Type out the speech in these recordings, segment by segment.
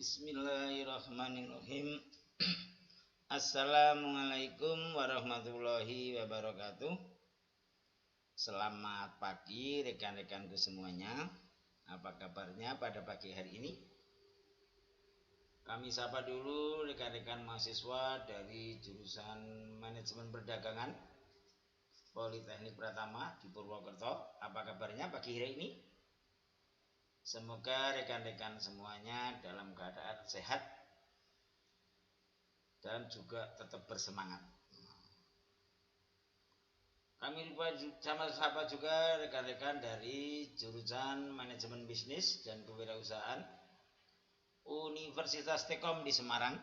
Bismillahirrahmanirrahim. Assalamualaikum warahmatullahi wabarakatuh. Selamat pagi rekan-rekanku semuanya. Apa kabarnya pada pagi hari ini? Kami sapa dulu rekan-rekan mahasiswa dari jurusan Manajemen Perdagangan Politeknik Pratama di Purwokerto. Apa kabarnya pagi hari ini? Semoga rekan-rekan semuanya dalam keadaan sehat dan juga tetap bersemangat. Kami sama-sama juga rekan-rekan dari jurusan Manajemen Bisnis dan Kewirausahaan Universitas Tekom di Semarang.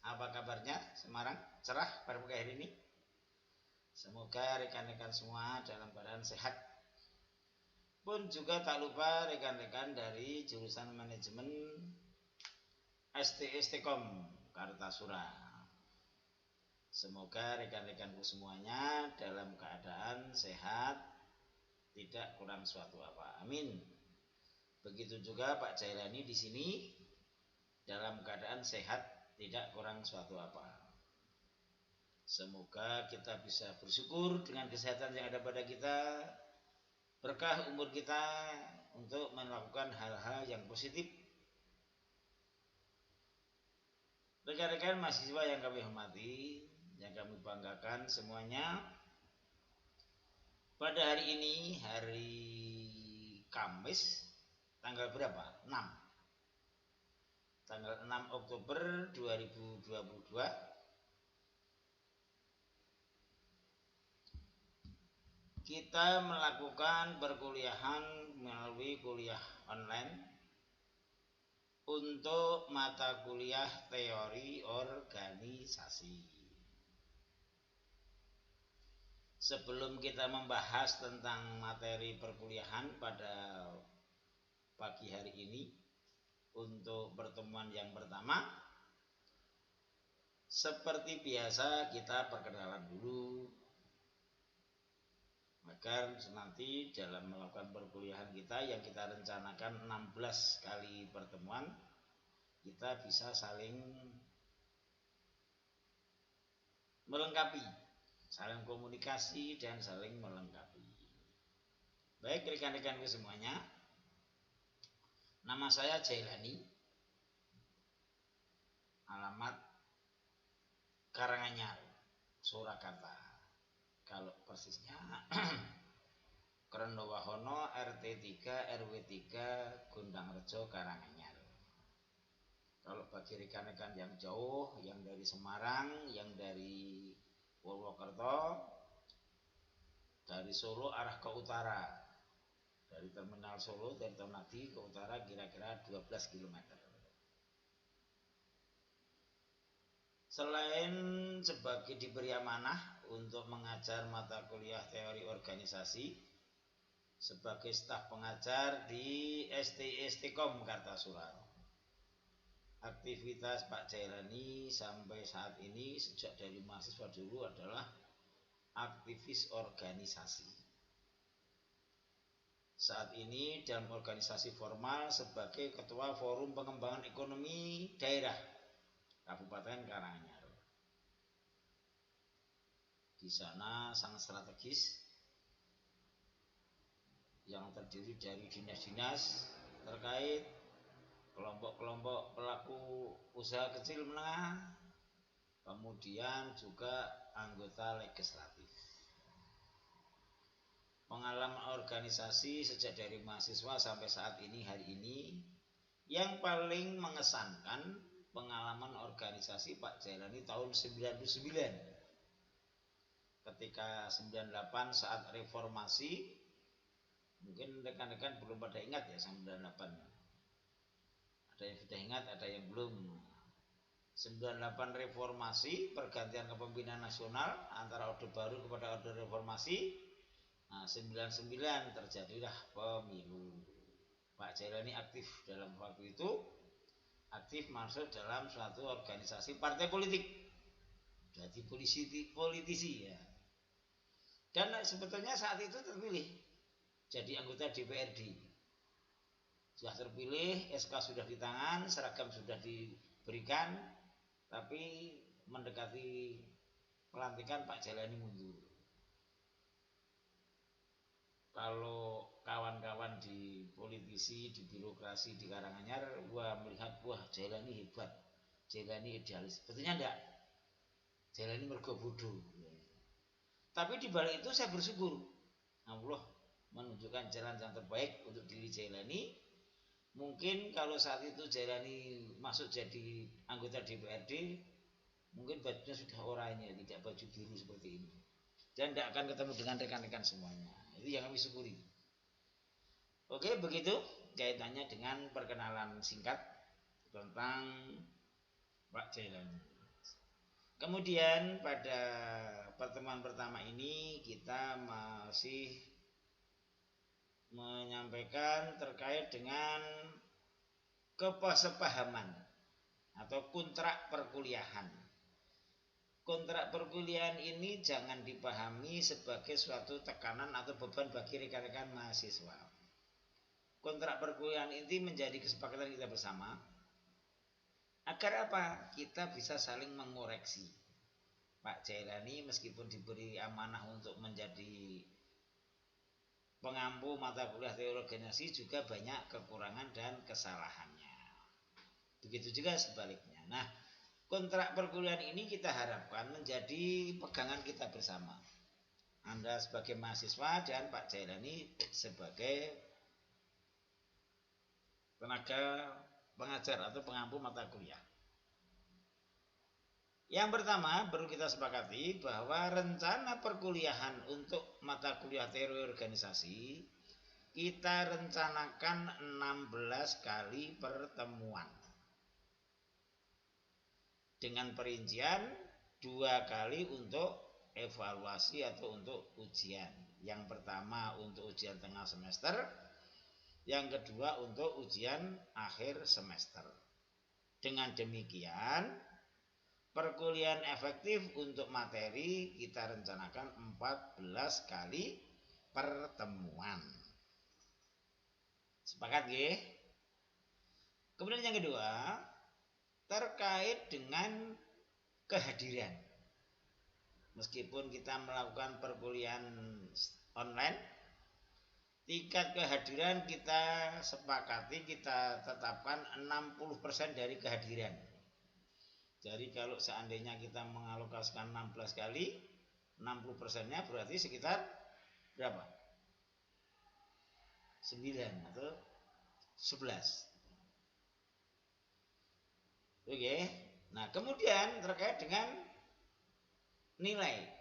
Apa kabarnya Semarang? Cerah pada pagi hari ini? Semoga rekan-rekan semua dalam keadaan sehat. Pun juga tak lupa rekan-rekan dari jurusan Manajemen STS Tekom Kartasura. Semoga rekan-rekanku semuanya dalam keadaan sehat, tidak kurang suatu apa. Amin. Begitu juga Pak Jailani di sini dalam keadaan sehat, tidak kurang suatu apa. Semoga kita bisa bersyukur dengan kesehatan yang ada pada kita, berkah umur kita untuk melakukan hal-hal yang positif. Rekan-rekan mahasiswa yang kami hormati, yang kami banggakan semuanya, pada hari ini, hari Kamis, tanggal berapa? 6. Tanggal 6 Oktober 2022. Kita melakukan perkuliahan melalui kuliah online untuk mata kuliah teori organisasi. Sebelum kita membahas tentang materi perkuliahan pada pagi hari ini, untuk pertemuan yang pertama, seperti biasa kita perkenalan dulu, agar nanti dalam melakukan perkuliahan kita yang kita rencanakan 16 kali pertemuan, kita bisa saling melengkapi, saling komunikasi dan saling melengkapi. Baik rekan-rekanku semuanya, nama saya Jailani, alamat Karanganyar, Surakarta. Kalau persisnya Krendowahono RT 3 RW 3 Gondangrejo Karanganyar. Kalau bagi rekan-rekan yang jauh, yang dari Semarang, yang dari Purwokerto, dari Solo arah ke utara, dari terminal Solo, dari Tonadi ke utara kira-kira 12 km. Selain sebagai diberi amanah untuk mengajar mata kuliah teori organisasi sebagai staf pengajar di STS Tekom Kartasura, aktivitas Pak Jailani sampai saat ini sejak dari mahasiswa dulu adalah aktivis organisasi. Saat ini dalam organisasi formal sebagai Ketua Forum Pengembangan Ekonomi Daerah Kabupaten Karanganyar. Di sana sangat strategis, yang terdiri dari dinas-dinas terkait, kelompok-kelompok pelaku usaha kecil menengah, kemudian juga anggota legislatif. Pengalaman organisasi sejak dari mahasiswa sampai saat ini, hari ini, yang paling mengesankan pengalaman organisasi Pak Jailani tahun 99. Ketika 98 saat reformasi, mungkin rekan-rekan belum pada ingat ya 98. Ada yang sudah ingat, ada yang belum. 98 reformasi, pergantian kepemimpinan nasional antara Orde Baru kepada Orde Reformasi. Nah, 99 terjadilah pemilu. Pak Jailani aktif dalam waktu itu, aktif masuk dalam suatu organisasi partai politik, jadi politisi ya. Dan sebetulnya saat itu terpilih jadi anggota DPRD. Sudah terpilih, SK sudah di tangan, seragam sudah diberikan, tapi mendekati pelantikan Pak Jailani mundur. Kalau kawan-kawan di politisi, di birokrasi, di Karanganyar, melihat Jailani hebat, Jailani idealis. Betulnya enggak, Jailani mergo bodoh. Tapi di balik itu saya bersyukur Allah menunjukkan jalan yang terbaik untuk diri Jailani. Mungkin kalau saat itu Jailani masuk jadi anggota DPRD, mungkin bajunya sudah oranye, tidak baju biru seperti ini. Dan tidak akan ketemu dengan rekan-rekan semuanya. Itu yang kami syukuri. Oke, begitu kaitannya dengan perkenalan singkat tentang Pak Jailani. Kemudian pada pertemuan pertama ini kita masih menyampaikan terkait dengan kesepahaman atau kontrak perkuliahan. Kontrak perkuliahan ini jangan dipahami sebagai suatu tekanan atau beban bagi rekan-rekan mahasiswa. Kontrak perkuliahan ini menjadi kesepakatan kita bersama. Agar apa? Kita bisa saling mengoreksi. Pak Jailani meskipun diberi amanah untuk menjadi pengampu mata kuliah teori organisasi juga banyak kekurangan dan kesalahannya. Begitu juga sebaliknya. Nah, kontrak perkuliahan ini kita harapkan menjadi pegangan kita bersama. Anda sebagai mahasiswa dan Pak Jailani sebagai tenaga pengajar atau pengampu mata kuliah. Yang pertama perlu kita sepakati bahwa rencana perkuliahan untuk mata kuliah teori organisasi kita rencanakan 16 kali pertemuan. Dengan perincian 2 kali untuk evaluasi atau untuk ujian. Yang pertama untuk ujian tengah semester, yang kedua untuk ujian akhir semester. Dengan demikian, perkuliahan efektif untuk materi kita rencanakan 14 kali pertemuan. Sepakat nggih? Kemudian yang kedua, terkait dengan kehadiran. Meskipun kita melakukan perkuliahan online, tingkat kehadiran kita sepakati kita tetapkan 60% dari kehadiran. Jadi kalau seandainya kita mengalokasikan 16 kali, 60%-nya berarti sekitar berapa? 9 atau 11. Oke. Nah, kemudian terkait dengan nilai.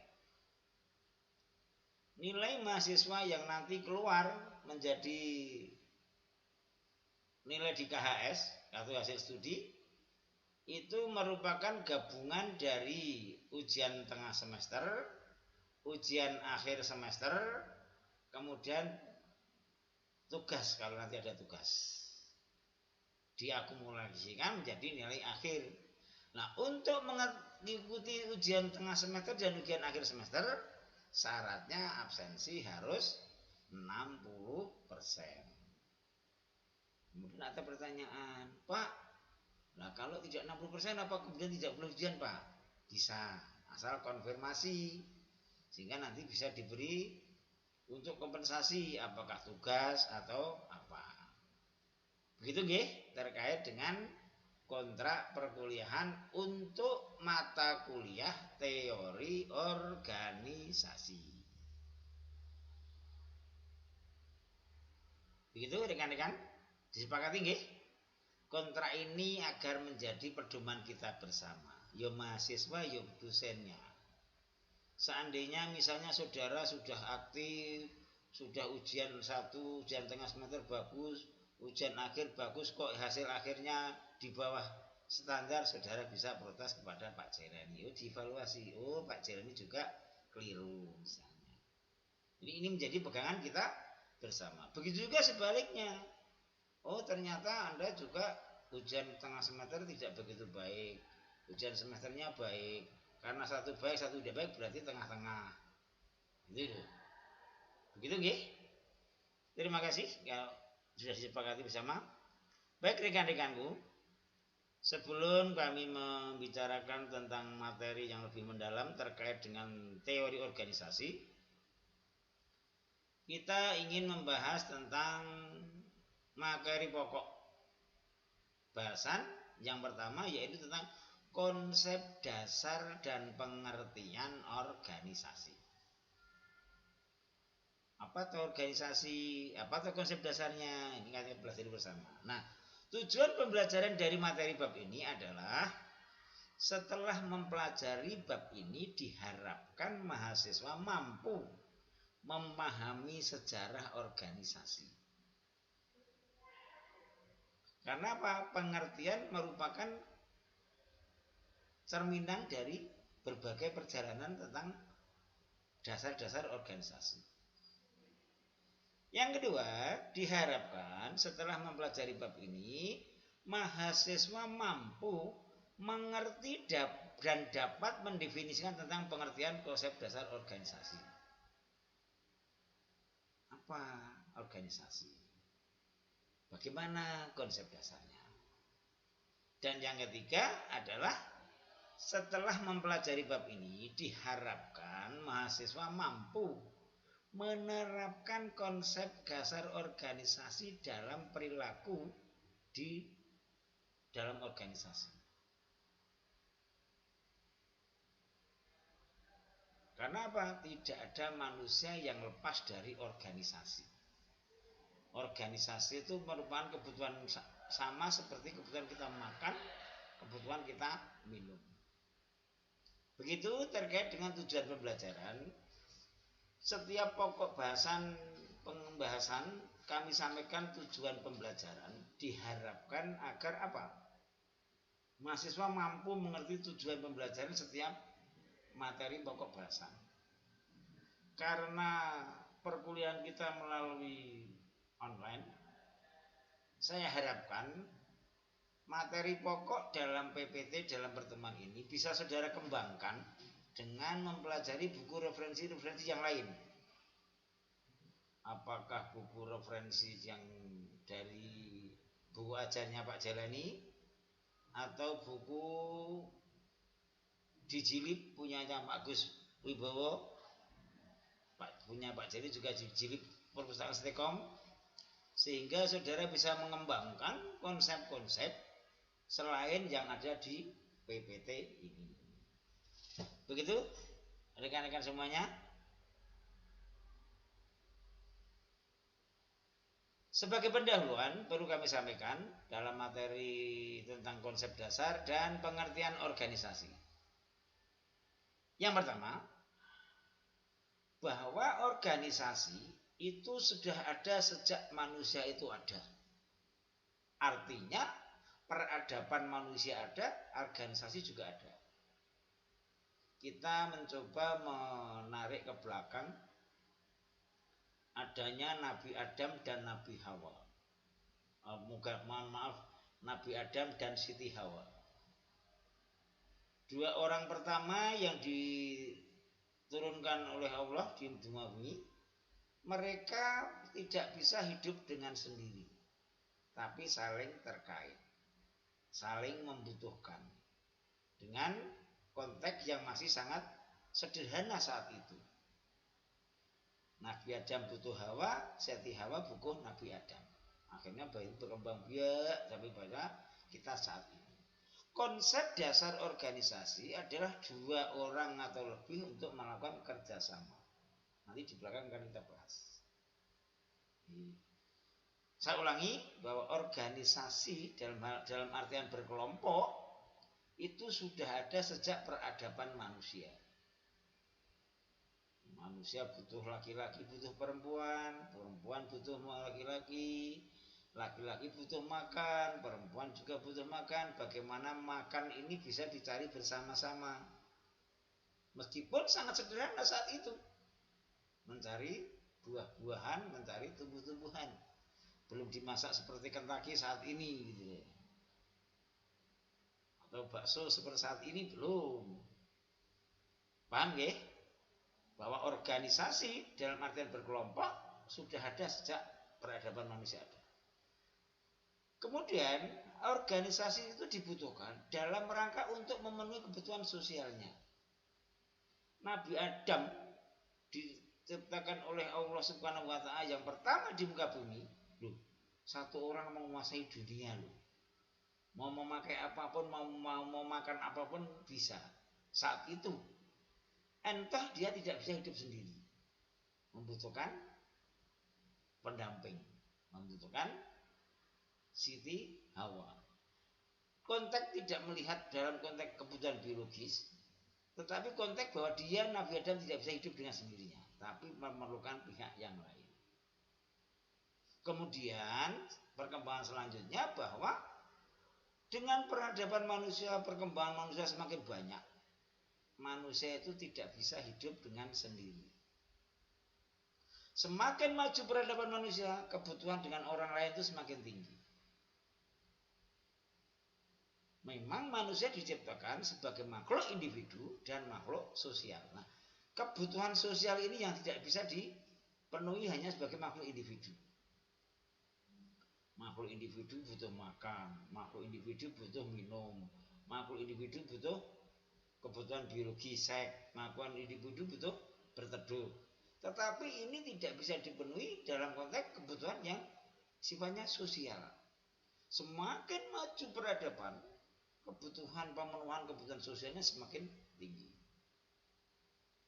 Nilai mahasiswa yang nanti keluar menjadi nilai di KHS atau hasil studi itu merupakan gabungan dari ujian tengah semester, ujian akhir semester, kemudian tugas kalau nanti ada tugas. Diakumulasikan menjadi nilai akhir. Nah, untuk mengikuti ujian tengah semester dan ujian akhir semester, syaratnya absensi harus 60%. Kemudian ada pertanyaan, Pak, nah kalau tidak 60% apa kemudian tidak boleh ujian, Pak? Bisa, asal konfirmasi sehingga nanti bisa diberi untuk kompensasi apakah tugas atau apa. Begitu nggih terkait dengan kontrak perkuliahan untuk mata kuliah teori organisasi. Begitu rekan-rekan, disepakati nggih? Kontrak ini agar menjadi pedoman kita bersama, ya mahasiswa ya dosennya. Seandainya misalnya saudara sudah aktif, sudah ujian 1, ujian tengah semester bagus, ujian akhir bagus kok hasil akhirnya di bawah standar, saudara bisa protes kepada Pak Jailani. Oh, dievaluasi. Oh, Pak Jailani juga keliru misalnya. Jadi ini menjadi pegangan kita bersama. Begitu juga sebaliknya. Oh, ternyata Anda juga ujian tengah semester tidak begitu baik. Ujian semesternya baik. Karena satu baik, satu tidak baik berarti tengah-tengah. Gitu. Begitu nggih? Terima kasih. Sudah disepakati bersama? Baik rekan-rekanku, sebelum kami membicarakan tentang materi yang lebih mendalam terkait dengan teori organisasi, kita ingin membahas tentang materi pokok bahasan yang pertama, yaitu tentang konsep dasar dan pengertian organisasi. Apa itu organisasi? Apa itu konsep dasarnya? Ini kita pelajari bersama. Nah, tujuan pembelajaran dari materi bab ini adalah setelah mempelajari bab ini diharapkan mahasiswa mampu memahami sejarah organisasi. Karena apa? Pengertian merupakan cerminan dari berbagai perjalanan tentang dasar-dasar organisasi. Yang kedua, diharapkan setelah mempelajari bab ini, mahasiswa mampu mengerti dan dapat mendefinisikan tentang pengertian konsep dasar organisasi. Apa organisasi? Bagaimana konsep dasarnya? Dan yang ketiga adalah setelah mempelajari bab ini, diharapkan mahasiswa mampu menerapkan konsep dasar organisasi dalam perilaku di dalam organisasi. Karena apa? Tidak ada manusia yang lepas dari organisasi. Organisasi itu merupakan kebutuhan sama seperti kebutuhan kita makan, kebutuhan kita minum. Begitu terkait dengan tujuan pembelajaran. Setiap pokok bahasan pembahasan kami sampaikan tujuan pembelajaran diharapkan agar apa? Mahasiswa mampu mengerti tujuan pembelajaran setiap materi pokok bahasan. Karena perkuliahan kita melalui online, saya harapkan materi pokok dalam PPT dalam pertemuan ini bisa saudara kembangkan dengan mempelajari buku referensi-referensi yang lain. Apakah buku referensi yang dari buku ajarnya Pak Jalani, atau buku dijilid punyanya Pak Gus Wibowo, punya Pak Jalani juga dijilid Perpustakaan Stekom, sehingga saudara bisa mengembangkan konsep-konsep selain yang ada di PPT ini. Begitu rekan-rekan semuanya. Sebagai pendahuluan perlu kami sampaikan dalam materi tentang konsep dasar dan pengertian organisasi. Yang pertama, bahwa organisasi itu sudah ada sejak manusia itu ada. Artinya peradaban manusia ada, organisasi juga ada. Kita mencoba menarik ke belakang adanya Nabi Adam dan Nabi Hawa. Nabi Adam dan Siti Hawa. Dua orang pertama yang diturunkan oleh Allah di muka bumi, mereka tidak bisa hidup dengan sendiri, tapi saling terkait, saling membutuhkan, dengan konteks yang masih sangat sederhana saat itu. Nabi Adam butuh Hawa, Siti Hawa butuh Nabi Adam. Akhirnya bayi berkembang biak sampai pada kita saat ini. Konsep dasar organisasi adalah dua orang atau lebih untuk melakukan kerjasama. Nanti di belakang akan kita bahas. Saya ulangi bahwa organisasi dalam artian berkelompok itu sudah ada sejak peradaban manusia. Manusia butuh laki-laki, butuh perempuan, perempuan butuh laki-laki, laki-laki butuh makan, perempuan juga butuh makan. Bagaimana makan ini bisa dicari bersama-sama, meskipun sangat sederhana saat itu, mencari buah-buahan, mencari tumbuh-tumbuhan, belum dimasak seperti Kentucky saat ini gitu, atau bakso seperti saat ini belum. Paham ya? Bahwa organisasi dalam artian berkelompok sudah ada sejak peradaban manusia ada. Kemudian organisasi itu dibutuhkan dalam rangka untuk memenuhi kebutuhan sosialnya. Nabi Adam diciptakan oleh Allah Subhanahu wa taala yang pertama di muka bumi. Loh, satu orang mau menguasai dunia loh. Mau memakai apapun, mau makan apapun bisa. Saat itu entah dia tidak bisa hidup sendiri. Membutuhkan pendamping, membutuhkan Siti Hawa. Konteks tidak melihat dalam konteks kebutuhan biologis, tetapi konteks bahwa dia Nabi Adam tidak bisa hidup dengan sendirinya, tapi memerlukan pihak yang lain. Kemudian perkembangan selanjutnya bahwa dengan peradaban manusia, perkembangan manusia semakin banyak, manusia itu tidak bisa hidup dengan sendiri. Semakin maju peradaban manusia, kebutuhan dengan orang lain itu semakin tinggi. Memang manusia diciptakan sebagai makhluk individu dan makhluk sosial. Nah, kebutuhan sosial ini yang tidak bisa dipenuhi hanya sebagai makhluk individu. Makhluk individu butuh makan, makhluk individu butuh minum, makhluk individu butuh kebutuhan biologi, seks, makhluk individu butuh berteduh. Tetapi ini tidak bisa dipenuhi dalam konteks kebutuhan yang sifatnya sosial. Semakin maju peradaban, kebutuhan pemenuhan kebutuhan sosialnya semakin tinggi.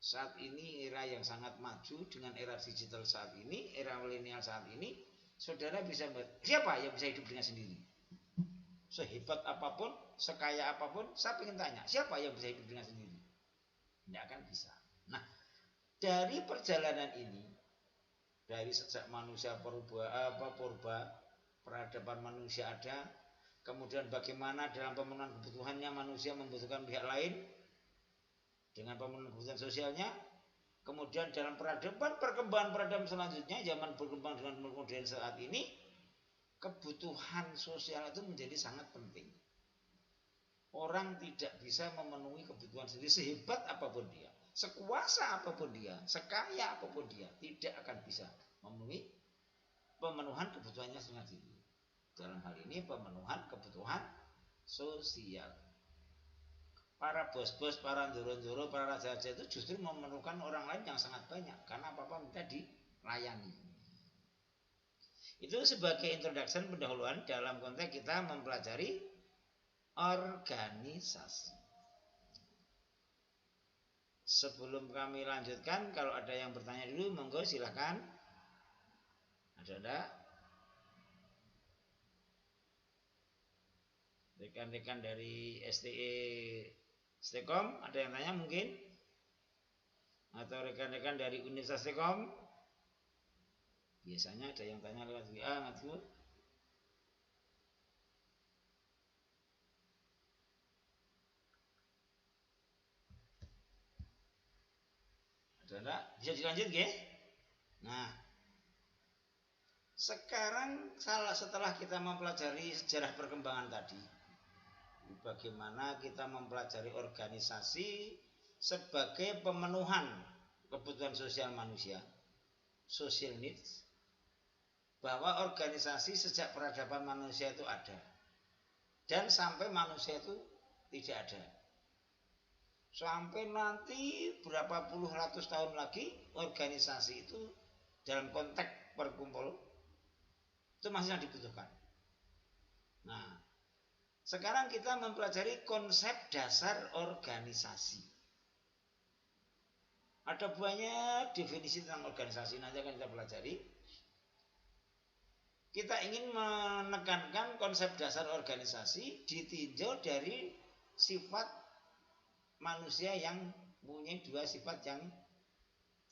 Saat ini era yang sangat maju dengan era digital saat ini, era milenial saat ini, saudara bisa siapa yang bisa hidup dengan sendiri? Sehebat apapun, sekaya apapun, saya ingin tanya, siapa yang bisa hidup dengan sendiri? Tidak akan bisa. Nah, dari perjalanan ini, dari sejak manusia purba, peradaban manusia ada, kemudian bagaimana dalam pemenuhan kebutuhannya manusia membutuhkan pihak lain dengan pemenuhan kebutuhan sosialnya. Kemudian dalam perkembangan peradaban selanjutnya, zaman berkembang dengan modern saat ini, kebutuhan sosial itu menjadi sangat penting. Orang tidak bisa memenuhi kebutuhan sendiri sehebat apapun dia, sekuasa apapun dia, sekaya apapun dia, tidak akan bisa memenuhi pemenuhan kebutuhannya sendiri. Dalam hal ini pemenuhan kebutuhan sosial. Para bos-bos, para ndoro-ndoro, para raja-raja itu justru memerlukan orang lain yang sangat banyak karena apa-apa minta dilayani. Itu sebagai introduction pendahuluan dalam konteks kita mempelajari organisasi. Sebelum kami lanjutkan, kalau ada yang bertanya dulu, monggo silakan. Ada? Rekan-rekan dari STE Stekom, ada yang tanya mungkin? Atau rekan-rekan dari Universitas Stekom? Biasanya ada yang tanya lewat WA, nggak? Ada? Bisa dilanjut ya? Nah, sekarang setelah kita mempelajari sejarah perkembangan tadi, bagaimana kita mempelajari organisasi sebagai pemenuhan kebutuhan sosial manusia, social needs, bahwa organisasi sejak peradaban manusia itu ada dan sampai manusia itu tidak ada, sampai nanti berapa puluh ratus tahun lagi organisasi itu dalam konteks berkumpul itu masih yang dibutuhkan. Nah, sekarang kita mempelajari konsep dasar organisasi. Ada banyak definisi tentang organisasi, nanti akan kita pelajari. Kita ingin menekankan konsep dasar organisasi ditinjau dari sifat manusia yang mempunyai dua sifat yang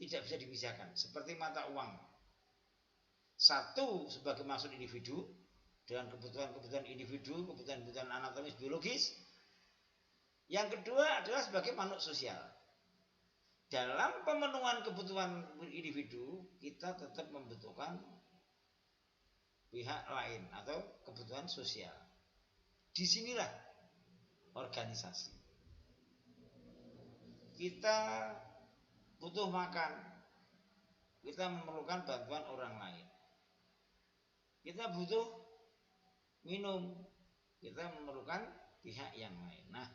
tidak bisa dipisahkan, seperti mata uang. Satu sebagai maksud individu dengan kebutuhan-kebutuhan individu, kebutuhan-kebutuhan anatomis biologis. Yang kedua adalah sebagai makhluk sosial. Dalam pemenuhan kebutuhan individu, kita tetap membutuhkan pihak lain atau kebutuhan sosial. Disinilah organisasi. Kita butuh makan, kita memerlukan bantuan orang lain. Kita butuh minum. Kita memerlukan pihak yang lain. Nah,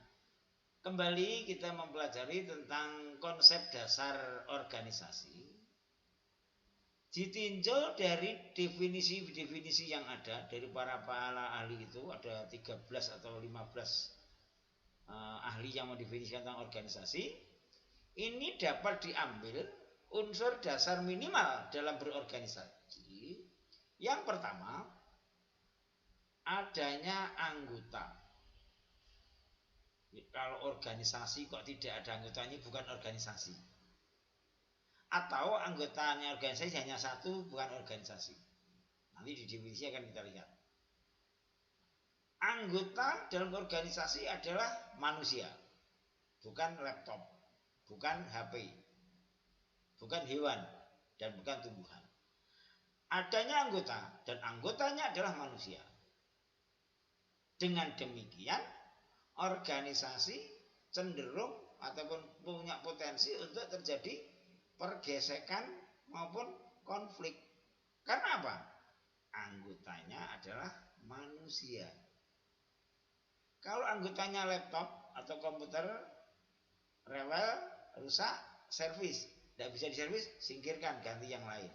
kembali kita mempelajari tentang konsep dasar organisasi. Ditinjau dari definisi-definisi yang ada dari para ahli itu, ada 13 atau 15 ahli yang mendefinisikan tentang organisasi. Ini dapat diambil unsur dasar minimal dalam berorganisasi. Yang pertama, adanya anggota. Kalau organisasi kok tidak ada anggotanya, bukan organisasi. Atau anggotanya organisasi hanya satu, bukan organisasi. Nanti di definisi akan kita lihat. Anggota dalam organisasi adalah manusia, bukan laptop, bukan HP, bukan hewan, dan bukan tumbuhan. Adanya anggota, dan anggotanya adalah manusia. Dengan demikian, organisasi cenderung ataupun punya potensi untuk terjadi pergesekan maupun konflik. Karena apa? Anggotanya adalah manusia. Kalau anggotanya laptop atau komputer rewel, rusak, servis, tidak bisa diservis, singkirkan, ganti yang lain.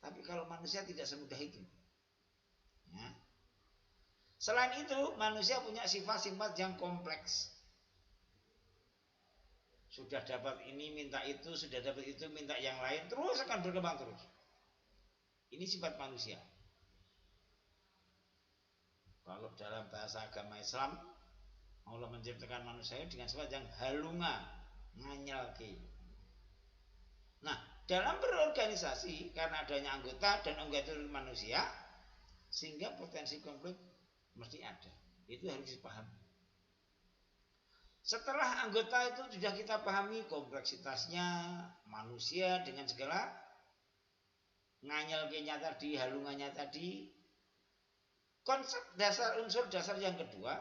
Tapi kalau manusia tidak semudah itu. Ya. Selain itu, manusia punya sifat-sifat yang kompleks. Sudah dapat ini minta itu, sudah dapat itu minta yang lain, terus akan berkembang terus. Ini sifat manusia. Kalau dalam bahasa agama Islam, Allah menciptakan manusia dengan sifat yang halunga, nganyalke. Nah, dalam berorganisasi, karena adanya anggota dan anggota itu manusia, sehingga potensi konflik mesti ada. Itu harus dipahami. Setelah anggota itu sudah kita pahami kompleksitasnya, manusia dengan segala nganyalke-nya tadi, halungannya tadi. Konsep dasar, unsur dasar yang kedua,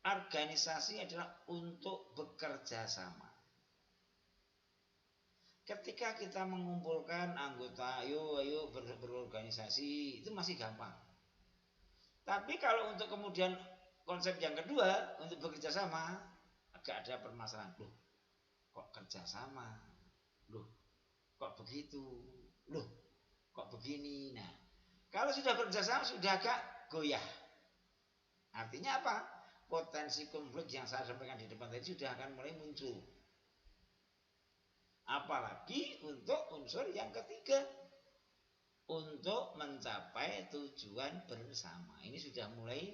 organisasi adalah untuk bekerja sama. Ketika kita mengumpulkan anggota, ayo berorganisasi, itu masih gampang. Tapi kalau untuk kemudian konsep yang kedua, untuk bekerja sama, agak ada permasalahan. Loh, kok kerja sama? Loh, kok begitu? Loh, kok begini? Nah, kalau sudah bekerja sama, sudah agak goyah. Artinya apa? Potensi konflik yang saya sampaikan di depan tadi sudah akan mulai muncul. Apalagi untuk unsur yang ketiga, untuk mencapai tujuan bersama. Ini sudah mulai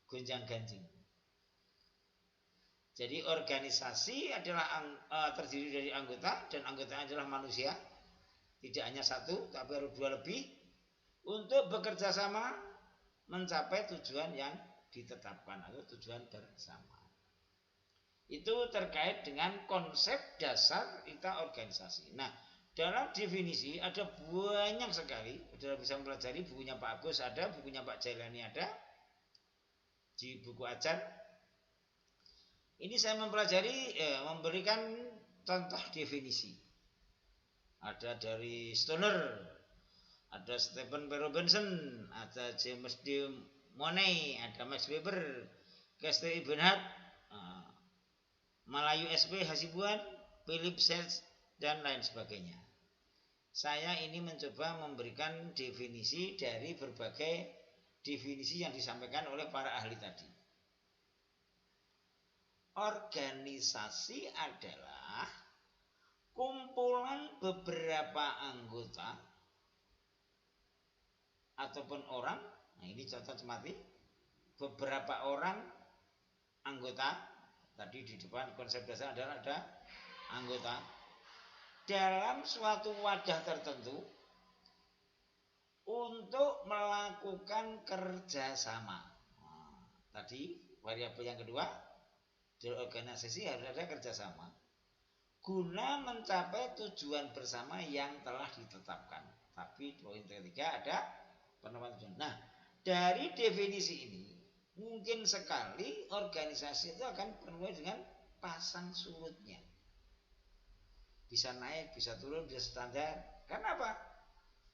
gonjang-ganjing. Jadi organisasi adalah terdiri dari anggota, dan anggotanya adalah manusia. Tidak hanya satu, tapi harus dua lebih, untuk bekerja sama mencapai tujuan yang ditetapkan atau tujuan bersama. Itu terkait dengan konsep dasar kita organisasi. Nah, dalam definisi ada banyak sekali. Sudah bisa mempelajari bukunya Pak Agus ada, bukunya Pak Jailani ada, di buku ajar. Ini saya mempelajari, memberikan contoh definisi. Ada dari Stoner, ada Stephen P. Robinson, ada James D. Money, ada Max Weber, Kester Ibn Malayu SP Hasibuan, Philip Sales, dan lain sebagainya. Saya ini mencoba memberikan definisi dari berbagai definisi yang disampaikan oleh para ahli tadi. Organisasi adalah kumpulan beberapa anggota ataupun orang. Nah, ini contoh semati. Beberapa orang anggota. Tadi di depan konsep dasar adalah ada anggota dalam suatu wadah tertentu untuk melakukan kerjasama. Nah, tadi variabel yang kedua, dalam organisasi harus ada kerjasama guna mencapai tujuan bersama yang telah ditetapkan. Tapi poin ketiga ada penetapan tujuan. Nah, dari definisi ini mungkin sekali organisasi itu akan penuh dengan pasang surutnya. Bisa naik, bisa turun, bisa standar. Karena apa?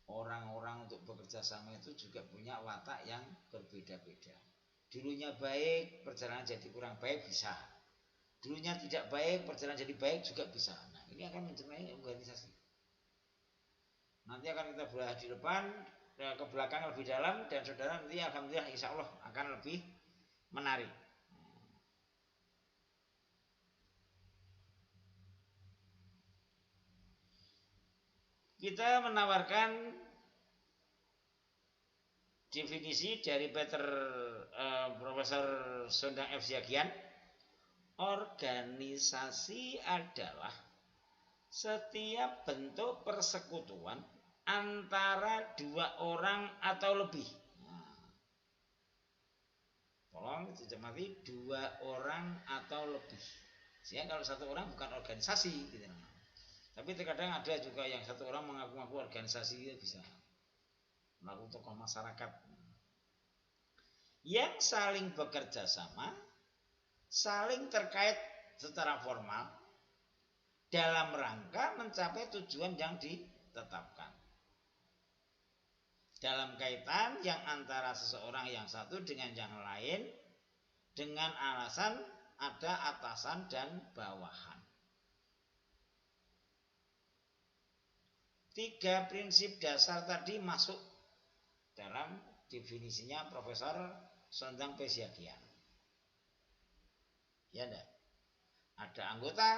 orang-orang untuk bekerja sama itu juga punya watak yang berbeda-beda. Dulunya baik, perjalanan jadi kurang baik bisa. Dulunya tidak baik, perjalanan jadi baik juga bisa. Nah, ini akan mencerminai organisasi. Nanti akan kita bahas di depan, ke belakang lebih dalam, dan saudara nanti alhamdulillah insya Allah akan lebih menarik. Kita menawarkan definisi dari Profesor Sondang F. Siagian. Organisasi adalah setiap bentuk persekutuan antara dua orang atau lebih. Tolong dicermati, dua orang atau lebih. Sehingga kalau satu orang bukan organisasi gitu. Tapi terkadang ada juga yang satu orang mengaku-ngaku organisasi bisa. Mengaku tokoh masyarakat. Yang saling bekerja sama, saling terkait secara formal dalam rangka mencapai tujuan yang ditetapkan. Dalam kaitan yang antara seseorang yang satu dengan yang lain dengan alasan ada atasan dan bawahan. 3 prinsip dasar tadi masuk dalam definisinya Profesor Sondang P. Siagian. Ya enggak? Ada anggota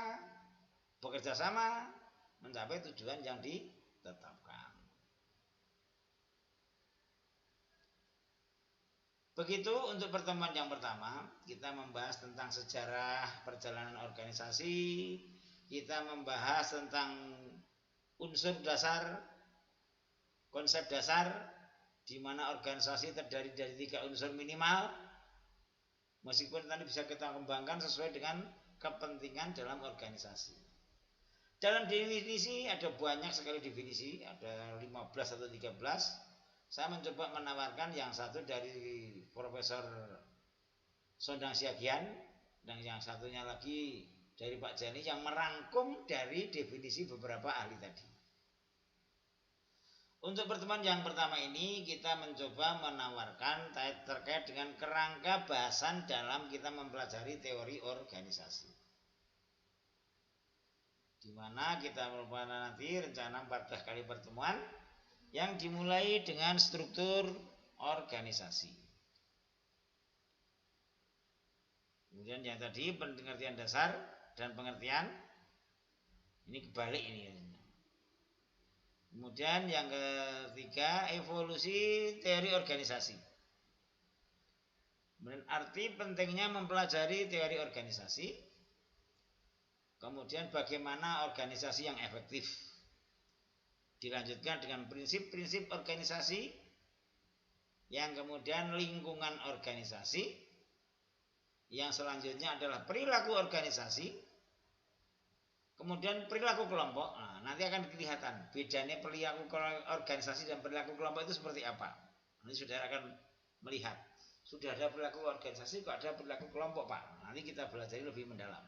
bekerja sama mencapai tujuan yang ditetapkan. Begitu untuk pertemuan yang pertama, kita membahas tentang sejarah perjalanan organisasi, kita membahas tentang unsur dasar, konsep dasar, di mana organisasi terdiri dari 3 unsur minimal, meskipun nanti bisa kita kembangkan sesuai dengan kepentingan dalam organisasi. Dalam definisi ada banyak sekali definisi, ada 15 atau 13. Saya mencoba menawarkan yang satu dari Profesor Sondang Siagian dan yang satunya lagi dari Pak Jani yang merangkum dari definisi beberapa ahli tadi. Untuk pertemuan yang pertama ini kita mencoba menawarkan terkait dengan kerangka bahasan dalam kita mempelajari teori organisasi. Di mana kita merupakan nanti rencana 14 kali pertemuan yang dimulai dengan struktur organisasi. Kemudian yang tadi pengertian dasar dan pengertian, ini kebalik ini. Kemudian yang ketiga evolusi teori organisasi. Kemudian arti pentingnya mempelajari teori organisasi. Kemudian bagaimana organisasi yang efektif. Dilanjutkan dengan prinsip-prinsip organisasi, yang kemudian lingkungan organisasi, yang selanjutnya adalah perilaku organisasi, kemudian perilaku kelompok. Nah, nanti akan kelihatan bedanya perilaku organisasi dan perilaku kelompok itu seperti apa. Nanti saudara akan melihat, sudah ada perilaku organisasi, kok ada perilaku kelompok Pak. Nanti kita belajar lebih mendalam.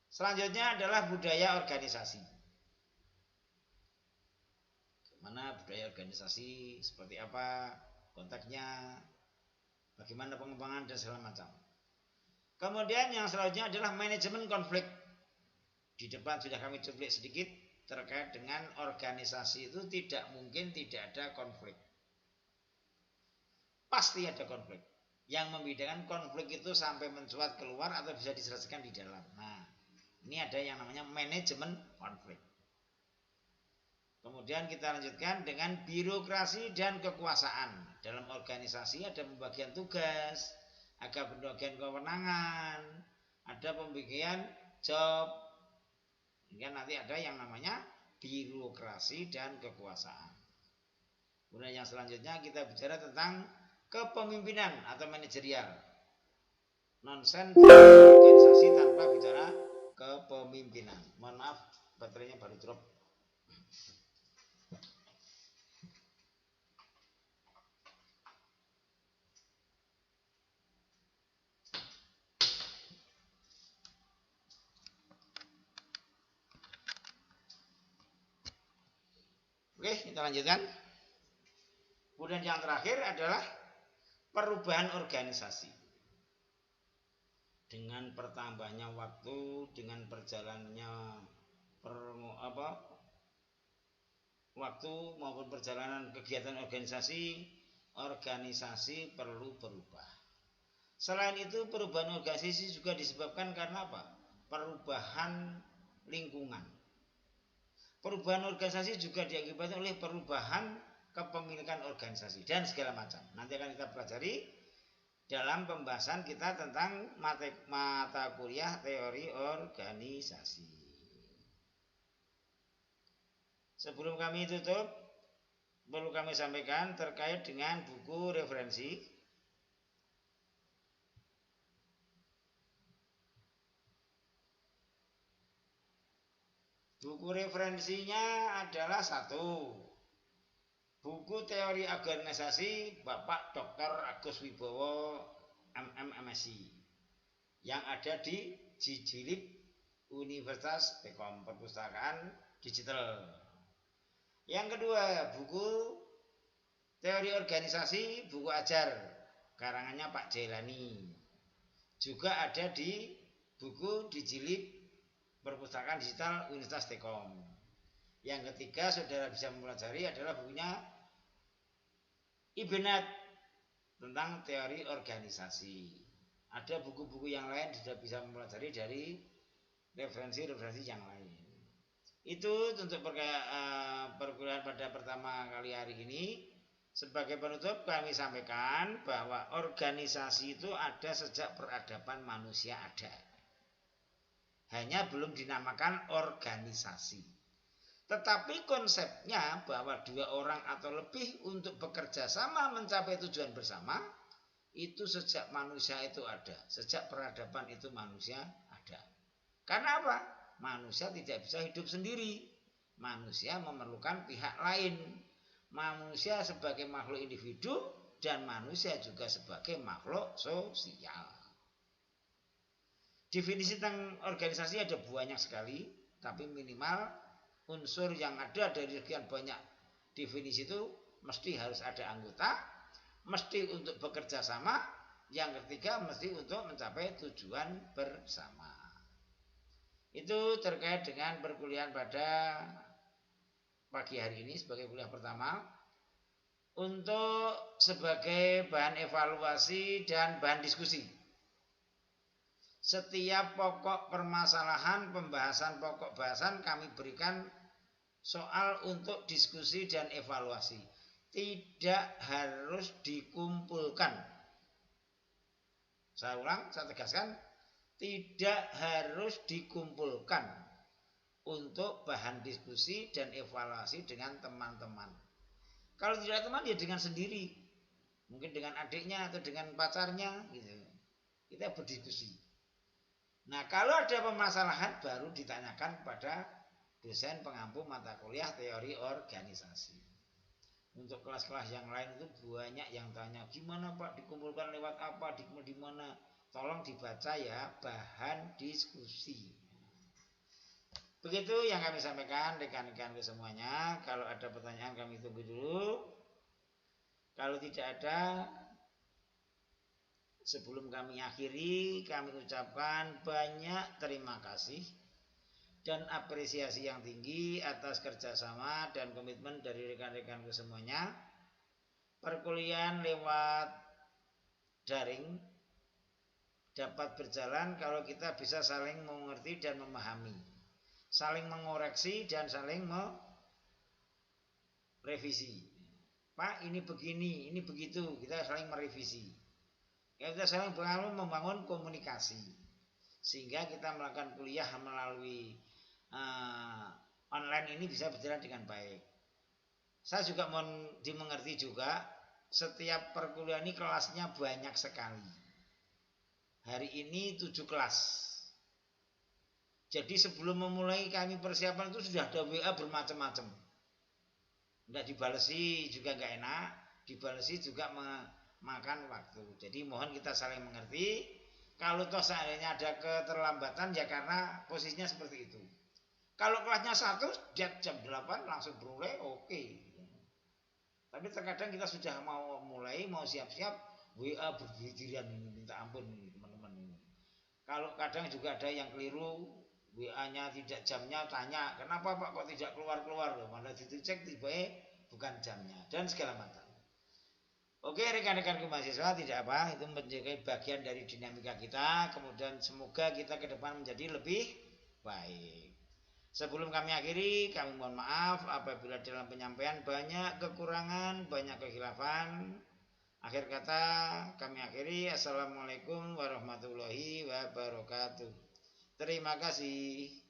Selanjutnya adalah budaya organisasi. Mana budaya organisasi, seperti apa konteksnya, bagaimana pengembangan dan segala macam. Kemudian yang selanjutnya adalah manajemen konflik. Di depan sudah kami cuplik sedikit terkait dengan organisasi itu tidak mungkin tidak ada konflik. Pasti ada konflik. Yang membedakan konflik itu sampai mencuat keluar atau bisa diselesaikan di dalam. Nah, ini ada yang namanya manajemen konflik. Kemudian kita lanjutkan dengan birokrasi dan kekuasaan. Dalam organisasi ada pembagian tugas, ada pembagian kewenangan, ada pembagian job. Hingga nanti ada yang namanya birokrasi dan kekuasaan. Kemudian yang selanjutnya kita bicara tentang kepemimpinan atau manajerial. Nonsense organisasi tanpa bicara kepemimpinan. Mohon maaf, baterainya baru drop. Oke, kita lanjutkan. Kemudian yang terakhir adalah perubahan organisasi. Dengan pertambahnya waktu, dengan berjalannya waktu maupun perjalanan kegiatan organisasi perlu berubah. Selain itu, perubahan organisasi juga disebabkan karena apa? Perubahan lingkungan. Perubahan organisasi juga diakibatkan oleh perubahan kepemilikan organisasi dan segala macam. Nanti akan kita pelajari dalam pembahasan kita tentang mata kuliah teori organisasi. Sebelum kami tutup, perlu kami sampaikan terkait dengan buku referensi. Buku referensinya adalah satu, buku teori organisasi Bapak Dr. Agus Wibowo MMSI yang ada di Jijilib Universitas Tekom, Perpustakaan Digital. Yang kedua, buku teori organisasi buku ajar karangannya Pak Jailani, juga ada di buku Dijilib Perpustakaan Digital Universitas Tekom. Yang ketiga, saudara bisa mempelajari adalah bukunya Ibenet tentang teori organisasi. Ada buku-buku yang lain sudah bisa mempelajari dari referensi-referensi yang lain. Itu untuk perkuliahan pada pertama kali hari ini. Sebagai penutup kami sampaikan bahwa organisasi itu ada sejak peradaban manusia ada. Hanya belum dinamakan organisasi. Tetapi konsepnya bahwa dua orang atau lebih untuk bekerja sama mencapai tujuan bersama, itu sejak manusia itu ada. Sejak peradaban itu manusia ada. Karena apa? Manusia tidak bisa hidup sendiri. Manusia memerlukan pihak lain. Manusia sebagai makhluk individu dan manusia juga sebagai makhluk sosial. Definisi tentang organisasi ada banyak sekali, tapi minimal unsur yang ada dari sekian banyak definisi itu mesti harus ada anggota, mesti untuk bekerja sama, yang ketiga mesti untuk mencapai tujuan bersama. Itu terkait dengan perkuliahan pada pagi hari ini sebagai kuliah pertama. Untuk sebagai bahan evaluasi dan bahan diskusi. Setiap pokok permasalahan, pembahasan pokok bahasan kami berikan soal untuk diskusi dan evaluasi. Tidak harus dikumpulkan. Saya ulang, saya tegaskan, tidak harus dikumpulkan untuk bahan diskusi dan evaluasi dengan teman-teman. Kalau tidak teman, ya dengan sendiri. Mungkin dengan adiknya atau dengan pacarnya gitu. Kita berdiskusi. Nah, kalau ada permasalahan baru ditanyakan kepada dosen pengampu mata kuliah teori organisasi. Untuk kelas-kelas yang lain itu banyak yang tanya, gimana Pak dikumpulkan lewat apa, di mana? Tolong dibaca ya, bahan diskusi. Begitu yang kami sampaikan rekan-rekan semuanya. Kalau ada pertanyaan kami tunggu dulu. Kalau tidak ada, sebelum kami akhiri, kami ucapkan banyak terima kasih dan apresiasi yang tinggi atas kerjasama dan komitmen dari rekan-rekan semuanya. Perkuliahan lewat daring dapat berjalan kalau kita bisa saling mengerti dan memahami, saling mengoreksi dan saling merevisi. Pak, ini begini, ini begitu, kita saling merevisi. Kita saling membangun komunikasi sehingga kita melakukan kuliah melalui online ini bisa berjalan dengan baik. Saya juga mohon dimengerti juga, setiap perkuliahan ini kelasnya banyak sekali. Hari ini 7 kelas. Jadi sebelum memulai kami persiapan itu sudah ada WA bermacam-macam. Tidak dibalesi juga nggak enak, dibalesi juga makan waktu. Jadi mohon kita saling mengerti. Kalau toh seandainya ada keterlambatan ya karena posisinya seperti itu. Kalau kelasnya 1 jam 8 langsung mulai oke. Tapi terkadang kita sudah mau mulai, mau siap-siap, WA berdirian minta ampun teman-teman. Kalau kadang juga ada yang keliru, WA-nya tidak jamnya, tanya kenapa Pak kok tidak keluar-keluar loh, malah dicek tiba bukan jamnya dan segala macam. Oke rekan-rekanku mahasiswa, tidak apa, itu menjadi bagian dari dinamika kita, kemudian semoga kita ke depan menjadi lebih baik. Sebelum kami akhiri, kami mohon maaf apabila dalam penyampaian banyak kekurangan, banyak kekhilafan. Akhir kata kami akhiri, assalamualaikum warahmatullahi wabarakatuh. Terima kasih.